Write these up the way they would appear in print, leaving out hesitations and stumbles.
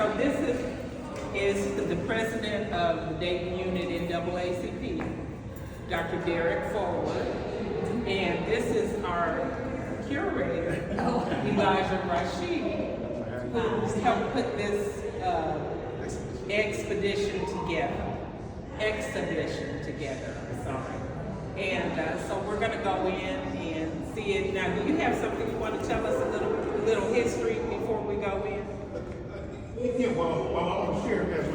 so this is the president of the Dayton unit NAACP, Dr. Derek Forward, and this is our curator, Elijah Rashid, who's helped put this exhibition together, I'm sorry. And so we're gonna go in and see it. Now, do you have something you want to tell us, a little history before we go in? Yeah, well, I want to share as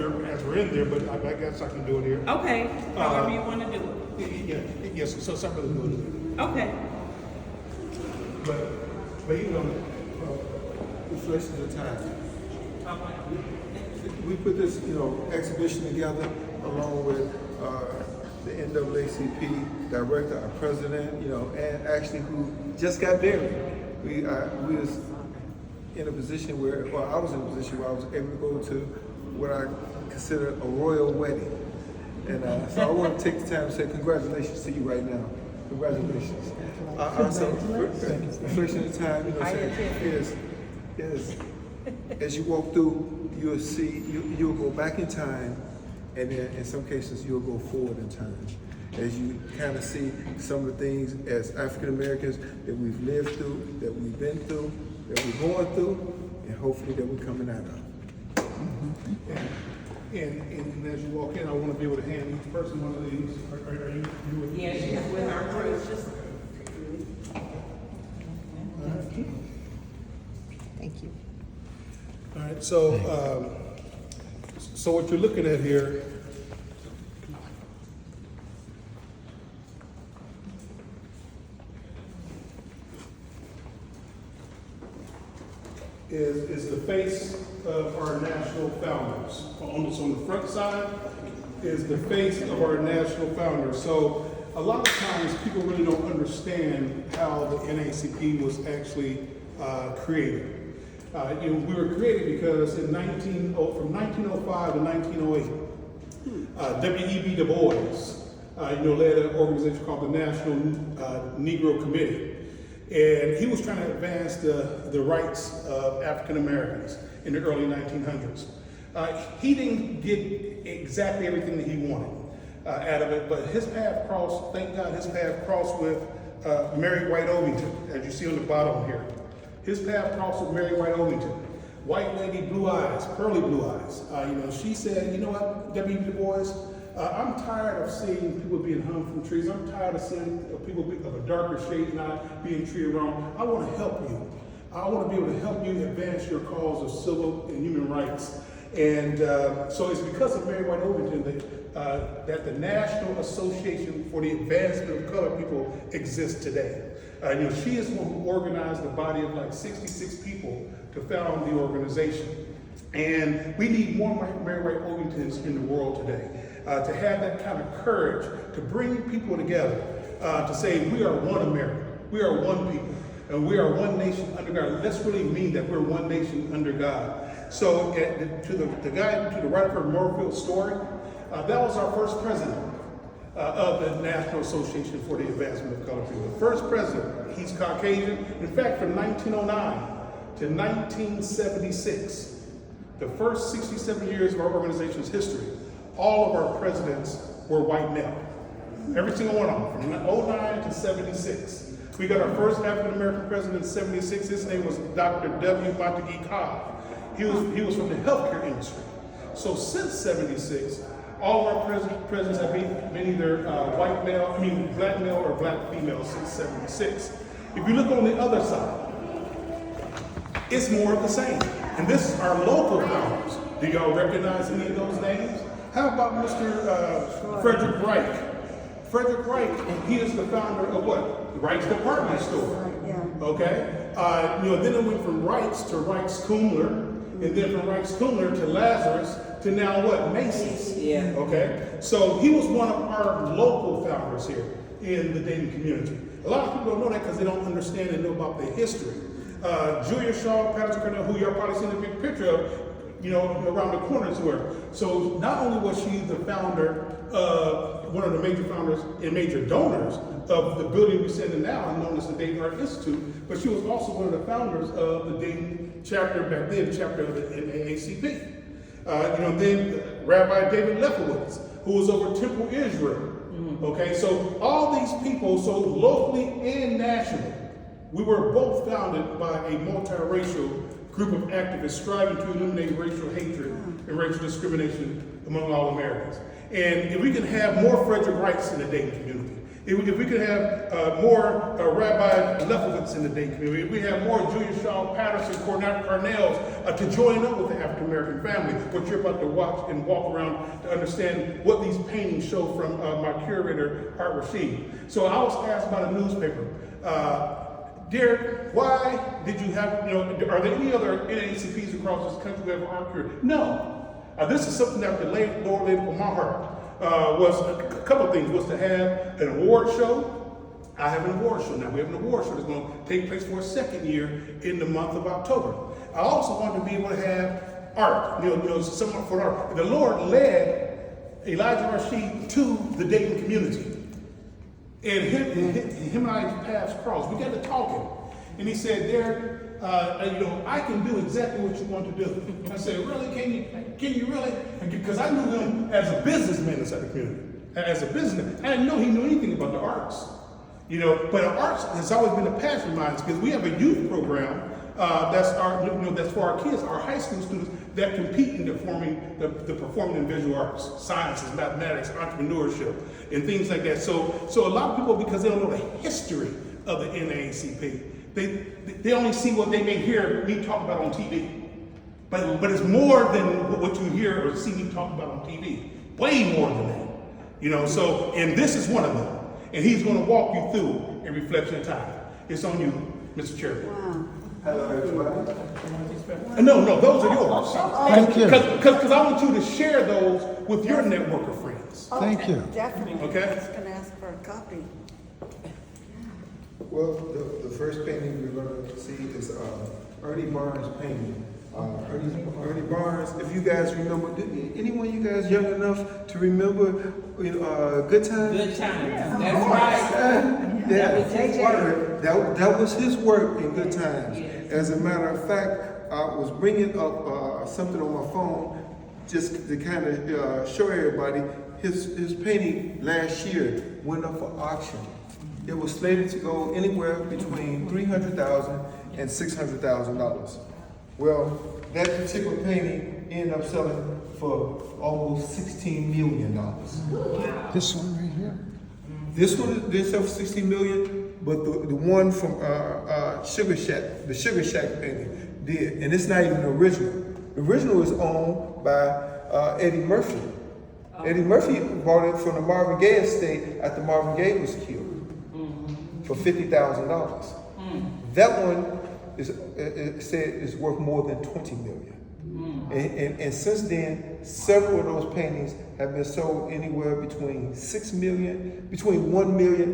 we're in there, but I guess I can do it here. Okay, however you want to do Yeah, yes, so something to do it. Okay. But you know, Reflection of the time. We put this, exhibition together along with the NAACP director, our president, and actually who just got married. We was in a position where, I was in a position where I was able to go to what I consider a royal wedding. And so I want to take the time to say congratulations to you right now. Congratulations. Also, reflection of the time, is as you walk through, you'll see, you'll go back in time, and then in some cases you'll go forward in time. As you kind of see some of the things as African Americans that we've lived through, that we've been through, that we're going through, and hopefully that we're coming out of. and as you walk in, I want to be able to hand each person one of these. Are you with me? Yes, she's with our group. Thank you. All right, so what you're looking at here is the face of our national founders. On the front side is the face of our national founders. So a lot of times people really don't understand how the NAACP was actually created. We were created because from 1905 to 1908, W.E.B. Du Bois, led an organization called the National Negro Committee. And he was trying to advance the rights of African Americans in the early 1900s. He didn't get exactly everything that he wanted out of it, but his path crossed, thank God, his path crossed with Mary White Ovington, as you see on the bottom here. His path crossed with Mary White Ovington. White lady, blue eyes, pearly blue eyes. She said, you know what, W.E.B. Du Bois, I'm tired of seeing people being hung from trees. I'm tired of seeing people of a darker shade not being treated wrong. I want to help you. I want to be able to help you advance your cause of civil and human rights. And so it's because of Mary White Ovington that the National Association for the Advancement of Colored People exists today. She is one who organized a body of like 66 people to found the organization. And we need more Mary White Ovingtons in the world today. To have that kind of courage to bring people together, to say we are one America, we are one people, and we are one nation under God. Let's really mean that we're one nation under God. So to the guy to the right of her, Moorfield Story, that was our first president of the National Association for the Advancement of Colored People. The first president, he's Caucasian. In fact, from 1909 to 1976, the first 67 years of our organization's history, all of our presidents were white male. Every single one of them, from 09 to 76. We got our first African-American president in 76. His name was Dr. W. Montague Cobb. He was from the healthcare industry. So since 76, all of our presidents have been either black male or black female since 76. If you look on the other side, it's more of the same. And this is our local founders. Do y'all recognize any of those names? How about Mr. Frederick Reich? Frederick Reich, he is the founder of what? Reich's Department Store. Okay? Then it went from Reich's to Reich's Kumler, and then from Reich's Kumler to Lazarus, to now what? Macy's. Yeah. Okay? So he was one of our local founders here in the Dayton community. A lot of people don't know that because they don't understand and know about the history. Julia Shaw Patterson, who y'all probably seen a big picture of, around the corner to her. So not only was she the founder, one of the major founders and major donors of the building we sit in now, known as the Dayton Art Institute, but she was also one of the founders of the Dayton chapter, back then, chapter of the NAACP. Then Rabbi David Lefkowitz, who was over Temple Israel. Okay, so all these people, so locally and nationally, we were both founded by a multiracial group of activists striving to eliminate racial hatred and racial discrimination among all Americans. And if we can have more Frederick Wrights in the Dayton community, if we could have more Rabbi Lefkowitz in the Dayton community, if we have more Julius Shaw Patterson, Cornells to join up with the African American family, what you're about to watch and walk around to understand what these paintings show from my curator, Art Rashid. So I was asked by the newspaper, Derek, why did you have, are there any other NAACPs across this country who have an art curator? No. This is something that the Lord laid upon my heart. Was a couple of things, was to have an award show. I have an award show now. We have an award show that's going to take place for a second year in the month of October. I also want to be able to have art, someone for art. The Lord led Elijah Rashid to the Dayton community. And him and I paths crossed. We got to talking. And he said, Derek, I can do exactly what you want to do. I said, really? Can you really? Because I knew him as a businessman inside the community. As a businessman. I didn't know he knew anything about the arts. But arts has always been a passion of mine because we have a youth program that's for our kids, our high school students that compete in the performing and visual arts, sciences, mathematics, entrepreneurship, and things like that. So a lot of people, because they don't know the history of the NAACP, they only see what they may hear me talk about on TV. But it's more than what you hear or see me talk about on TV. Way more than that. And this is one of them. And he's going to walk you through a reflection of time. It's on you, Mr. Chairman. Wow. Hello, everybody. No, those are yours. Thank you. Because I want you to share those with your network of friends. Thank you. Definitely. Okay. I was gonna ask for a copy. Well, the first painting we're going to see is Ernie Barnes' painting. Ernie Barnes, if you guys remember, anyone you guys young enough to remember Good Times? Good times. That's right. Yeah, That was his work. that was his work in Good Times. Yes. As a matter of fact, I was bringing up something on my phone just to kind of show everybody his painting last year went up for auction. It was slated to go anywhere between $300,000 and $600,000. Well, that particular painting ended up selling for almost $16 million. This one right here. This one did sell for $16 million, but the one from Sugar Shack, the Sugar Shack painting did, and it's not even the original. The original is owned by Eddie Murphy. Eddie Murphy bought it from the Marvin Gaye estate after Marvin Gaye was killed for $50,000. That one is worth more than $20 million. And since then, several of those paintings have been sold anywhere between $1 million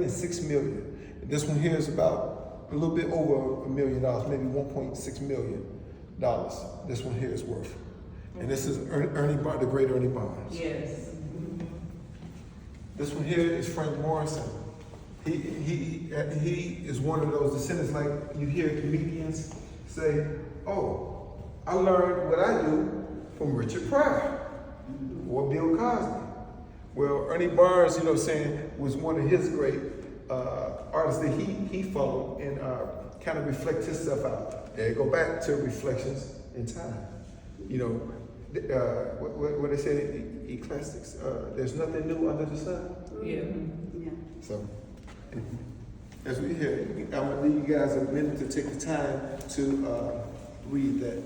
and $6 million. This one here is about a little bit over $1 million, maybe $1.6 million. This one here is worth. And this is Ernie Barnes, the great Ernie Barnes. Yes. This one here is Frank Morrison. He is one of those descendants, like you hear comedians say, "Oh, I learned what I do from Richard Pryor or Bill Cosby." Well, Ernie Barnes, was one of his great artists that he followed and kind of reflect himself out. There you go back to reflections in time. What they say, Eclectics, there's nothing new under the sun. Yeah. Yeah. So, as we hear, I'm gonna leave you guys a minute to take the time to read that.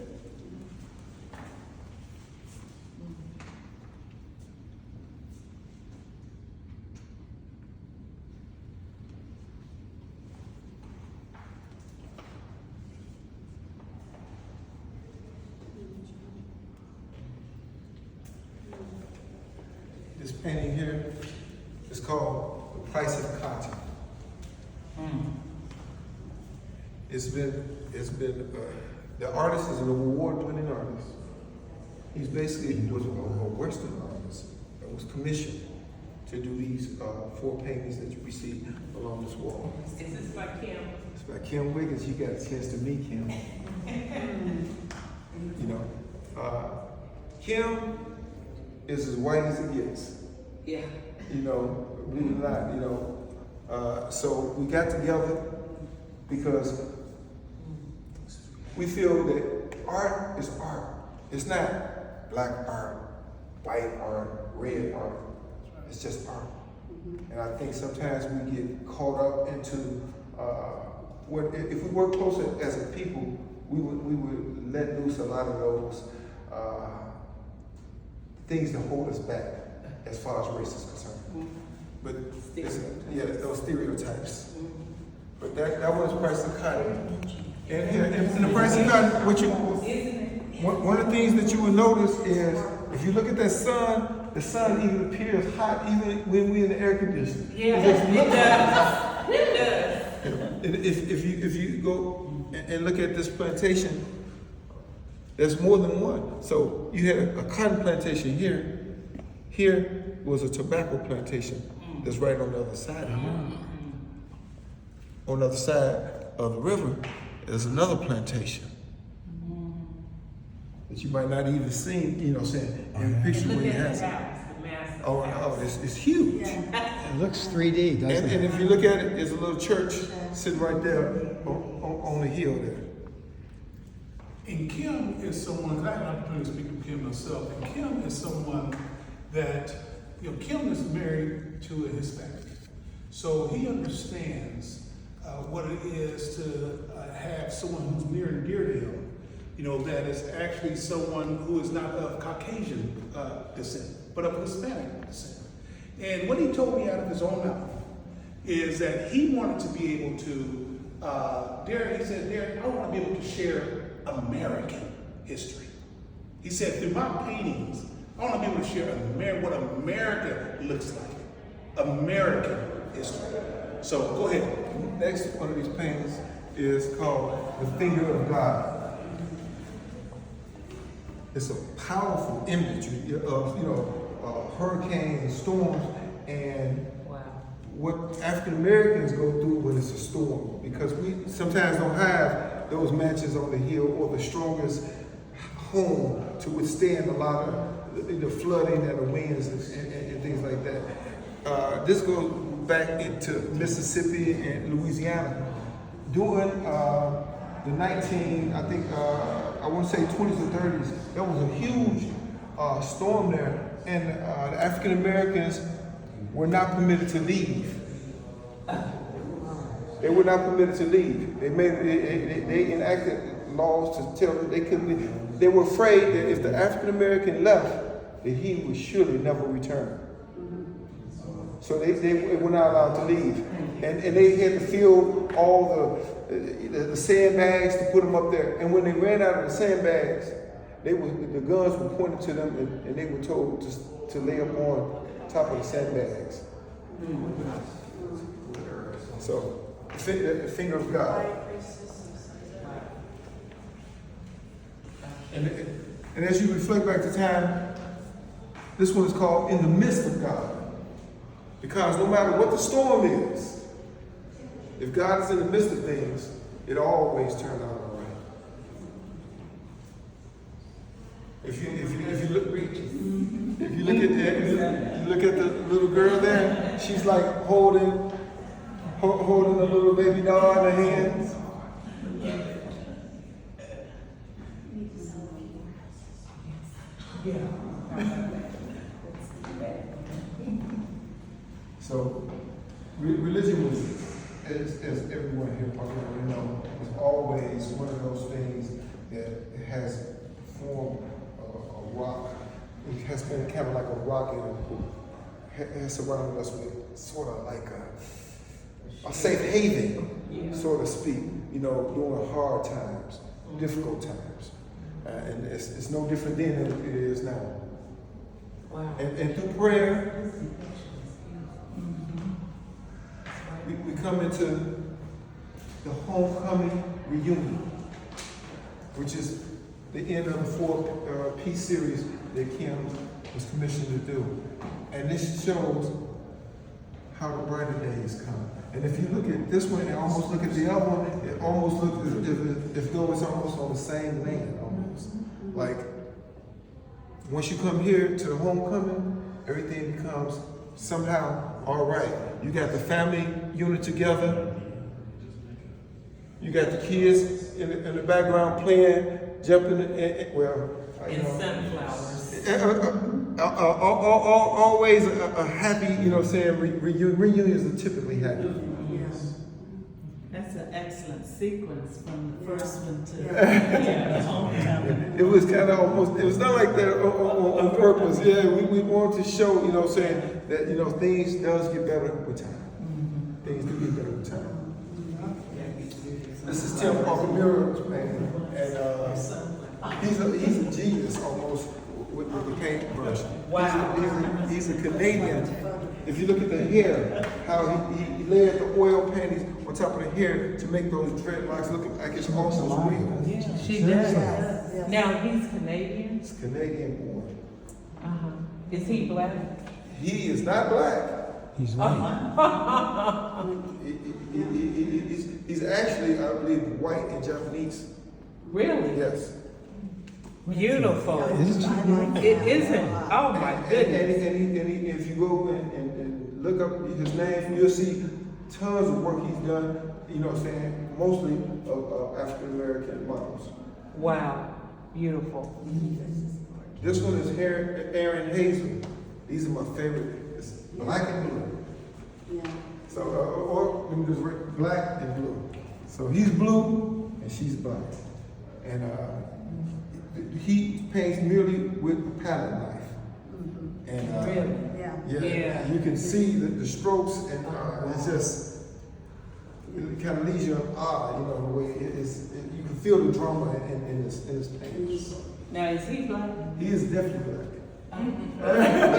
This painting here is called The Price of Cotton. It's been the artist is an award-winning artist. He's basically was a Western artist that was commissioned to do these 4 paintings that you see along this wall. Is this by Kim? It's by Kim Wiggins. You got a chance to meet Kim. Kim is as white as it gets. Yeah. You know, believe it or not, you know. So we got together because we feel that art is art. It's not black art, white art, red art. It's just art. And I think sometimes we get caught up into if we work closer as a people, we would let loose a lot of those things that hold us back as far as race is concerned. But those stereotypes. But that was price of cotton. And the price of cotton, one of the things that you will notice is if you look at that sun, the sun even appears hot even when we're in the air conditioning. Yeah, it does. It does. And if you go and look at this plantation, there's more than one. So you had a cotton plantation here. Here was a tobacco plantation that's right on the other side of here. On the other side of the river, there's another plantation that you might not even see, you know, saying in the picture when you have it. It's huge. It looks 3D, doesn't And it? if you look at it, there's a little church sitting right there on the hill there. And Kim is someone, I had an opportunity to speak with Kim myself, and Kim is someone that, you know, Kim is married to a Hispanic. So he understands what it is to have someone who's near and dear to him, you know, that is actually someone who is not of Caucasian descent, but of Hispanic descent. And what he told me out of his own mouth is that he wanted to be able to, Derek, he said, Derek, I want to be able to share American history. He said, through my paintings, I want to be able to share what America looks like, American history. So go ahead. Next one of these paintings is called The Finger of God. It's a powerful imagery of, you know, hurricanes, storms, and what African Americans go through when it's a storm, because we sometimes don't have those mansions on the hill or the strongest home to withstand a lot of the flooding and the winds and things like that. This goes back into Mississippi and Louisiana during the 19, I think, I want to say 20s or 30s. There was a huge storm there, and the African Americans were not permitted to leave. They were not permitted to leave. They enacted laws to tell them they couldn't leave. They were afraid that if the African American left, that he would surely never return. So they were not allowed to leave. And they had to fill all the sandbags to put them up there. And when they ran out of the sandbags, the guns were pointed to them, and they were told to lay up on top of the sandbags. So, the finger of God. And as you reflect back to time, this one is called In the Midst of God. Because no matter what the storm is, if God is in the midst of things, it always turns out all right. If you look at the little girl there, she's like holding a little baby doll in her hands. So, religion was, as everyone here probably know, is always one of those things that has formed a rock. It has been kind of like a rock, and it has surrounded us with sort of like a safe haven, so to speak, you know, during hard times, difficult times. And it's no different then than it is now. Wow. And through prayer, we come into the homecoming reunion, which is the end of the 4-piece series that Kim was commissioned to do. And this shows how the brighter days come. And if you look at this one and almost look at the other one, it almost looks as if though it's almost on the same land, almost. Like once you come here to the homecoming, everything becomes somehow all right. You got the family unit together. You got the kids in the background playing, jumping, And sunflowers. always a happy, reunions are typically happy. That's an excellent sequence from the first one to Yeah. the homecoming. It was kind of almost, it was not like that on purpose. Yeah, we wanted to show, that, things does get better with time. Things do get better with time. This is Tim Parker man, and he's a genius almost with the paintbrush. Wow. He's a Canadian. If you look at the hair, how he layered the oil paintings on top of the hair to make those dreadlocks look like it's almost real. She does. Now, he's Canadian? It's Canadian born. Uh-huh. Is he black? He is not black. He's white. He's actually, I believe, white and Japanese. Really? Yes. Beautiful. Isn't she white? It isn't. Oh my goodness. And if you go and look up his name, you'll see tons of work he's done, mostly of African American models. Wow. Beautiful. This one is Aaron Hazel. These are my favorite. It's black and blue. So, or let me just write black and blue. So he's blue and she's black. And he paints merely with a palette knife. And Really? Yeah. you can see the strokes, and it's just, it kind of leaves you in awe, the way you can feel the drama in his paintings. Now, is he black? He is definitely black.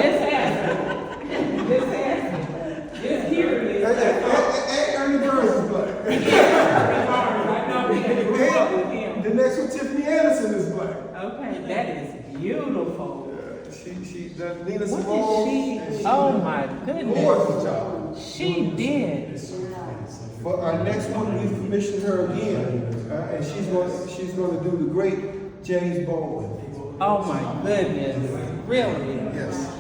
Just ask him. Just ask him. Just curious. And Ernie Burns is black. I know because you grew up with him. The next one, Tiffany Anderson, is black. Okay, that is beautiful. She done Nina What Simone. did she? Oh my goodness. Gorgeous job. She did. For our next one, we've commissioned her again, and she's going to do the great James Baldwin. Oh my goodness. Really? Yes.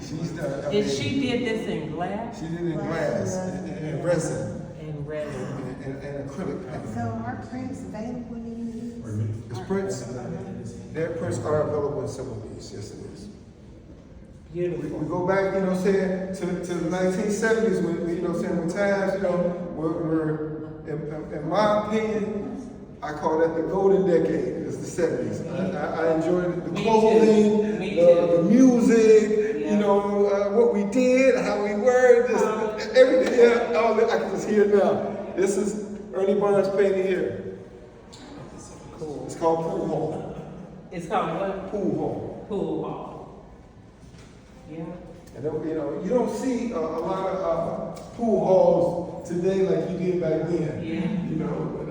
She's done. And she did this in glass? She did it in glass and resin In resin. and acrylic paint. So are prints available in these? It's prints. Their prints are available in some of these. Yes, it is. Beautiful. We go back, to the 1970s when times, were in my opinion, I call that the golden decade. It's the 70s. I enjoyed the Me clothing, too. Me too. the music, Yeah. what we did, how we were, just everything. Yeah, all that I can just hear now. This is Ernie Barnes painting here. Cool. It's called Pool Hall. It's called what? Pool Hall. Pool hall. Yeah. And then, you don't see a lot of pool halls today like you did back then. Yeah. But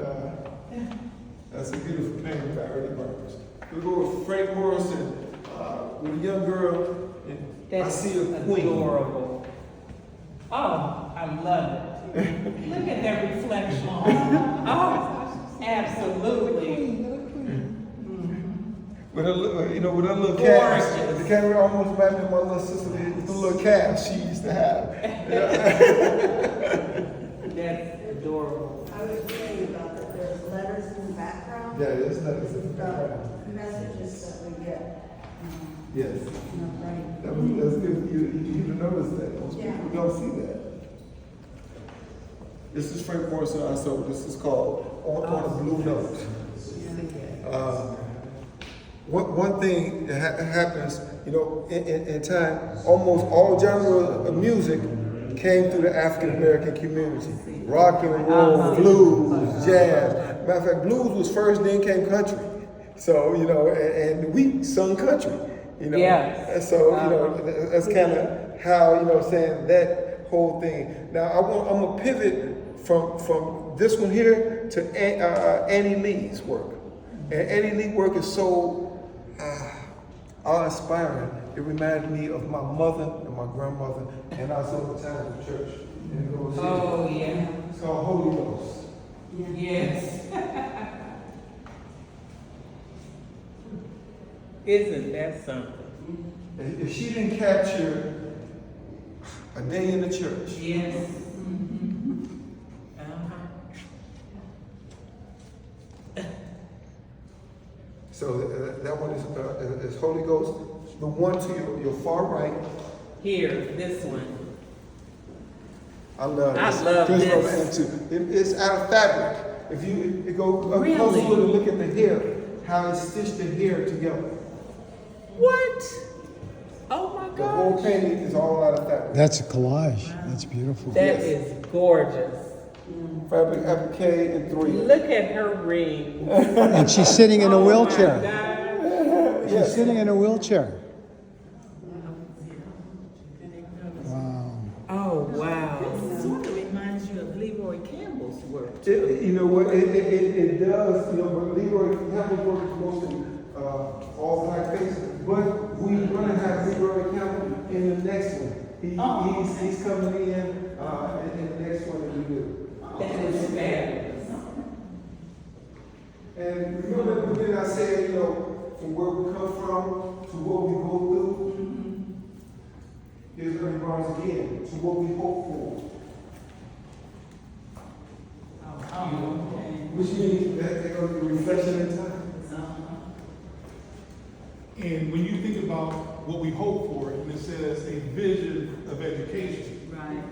that's a beautiful painting by Ernie Barnes. We go with Frank Morrison with a young girl, and That's I see a queen. adorable. Oh, I love it. Look at that reflection. Oh, absolutely. With her, with her little Gorgeous. calves. The camera almost reminded me of my little sister, the little calves she used to have. That's adorable. I was saying about that there's letters in the background. Yeah, it's not. It's in the background. The messages that we get. Yes. Right. That's good. You notice that. Most Yeah. people don't see that. This is Frank Morrison. So this is called On a Blue Note. One thing that happens, in time, almost all genres of music came through the African American community. Rock and roll, blues, jazz. Matter of fact, blues was first, then came country. So, and we sung country. Yes. And so, that's kind of how, saying that whole thing. Now, I'm going to pivot from this one here to Annie Lee's work. And Annie Lee's work is so awe-inspiring. It reminded me of my mother and my grandmother, and also the time of church. And it goes here. Oh, yeah. It's called Holy Ghost. Yes. Isn't that something? If she didn't capture a day in the church, Yes. Uh-huh. so that one is Holy Ghost. The one to your far right, Here, this one. I love I this. love This this. one, and too. It's out of fabric. If you go up Really? close to it and look at the hair, how it's stitched the hair together. What? Oh my The whole gosh. painting is all out of fabric. That's a collage. That's beautiful. That is gorgeous. Fabric applique and 3. Look at her ring. And she's sitting in a Oh my wheelchair. gosh. She's sitting in a wheelchair. Wow. Oh, wow. This sort of reminds you of Leroy Campbell's work. You know what? It does. You know, but Leroy Campbell's work is mostly all black faces. But we're gonna have Leroy Campbell in the next one. He's coming in the next one that we do. That is fabulous. And remember at the beginning I said, you know, from where we come from to what we go through. Here's Ernie Barnes again, to what we hope for. Which means that they're going to be reflection in time. And when you think about what we hope for, and it says a vision of education. Right.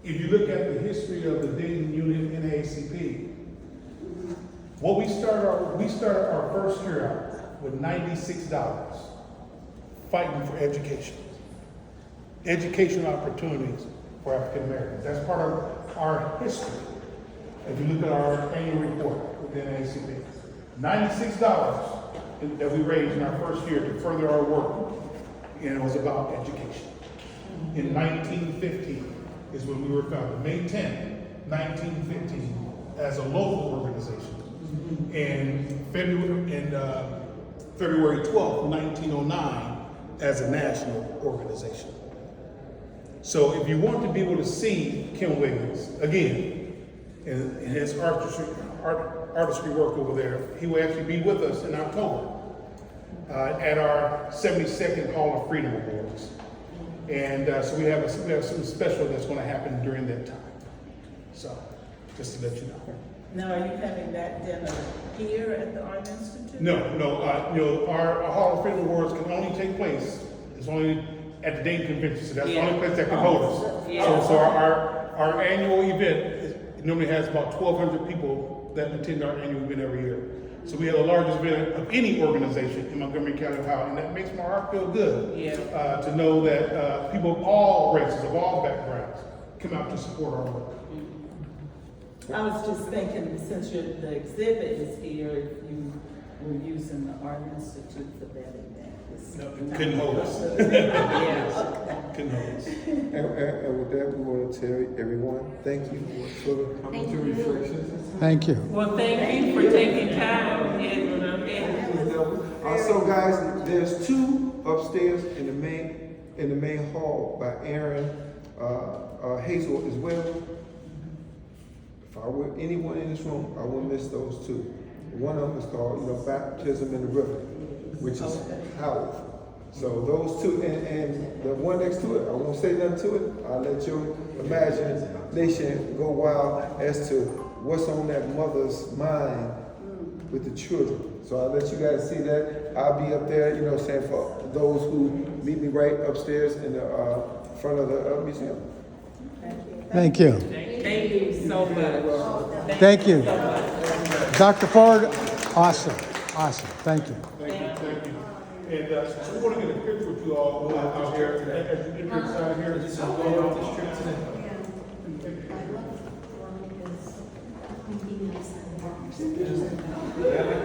If you look at the history of the Dayton unit in ACP, we started our first year out with $96 fighting for education. Educational opportunities for African Americans. That's part of our history. If you look at our annual report within ACP, $96 that we raised in our first year to further our work, and it was about education. In 1915 is when we were founded, May 10th, 1915, as a local organization. And February 12th, 1909, as a national organization. So if you want to be able to see Kim Wiggins again, and his artistry work over there, he will actually be with us in October at our 72nd Hall of Freedom Awards. And so we have something special that's going to happen during that time. So, just to let you know. Now, are you having that dinner here at the Art Institute? No, our Hall of Freedom Awards can only take place, it's only at the Dayton Convention, so that's the only place that can hold us. Yeah. So our annual event normally has about 1,200 people that attend our annual event every year. So we have the largest event of any organization in Montgomery County, Ohio, and that makes my heart feel good. Yeah. To know that people of all races, of all backgrounds, come out to support our work. I was just thinking, since the exhibit is here, if you were using the Art Institute for that event. No, couldn't hold us. Yeah. Couldn't hold us. And with that, we want to tell everyone, thank you for coming to Reflections. Thank you. Well, thank you for taking time and Also, guys, there's 2 upstairs in the main hall by Aaron Hazel as well. If I were anyone in this room, I would miss those 2. One of them is called, Baptism in the River, which is powerful. So those 2, and the one next to it, I won't say nothing to it. I'll let your imagination go wild as to what's on that mother's mind with the children. So I'll let you guys see that. I'll be up there, for those who meet me right upstairs in the front of the museum. Thank you. thank you so much. Thank you. Dr. Ford, awesome. Awesome. Thank you. Thank you. And so we want to get a picture with you all out here. As you enter inside here, this is going on this trip.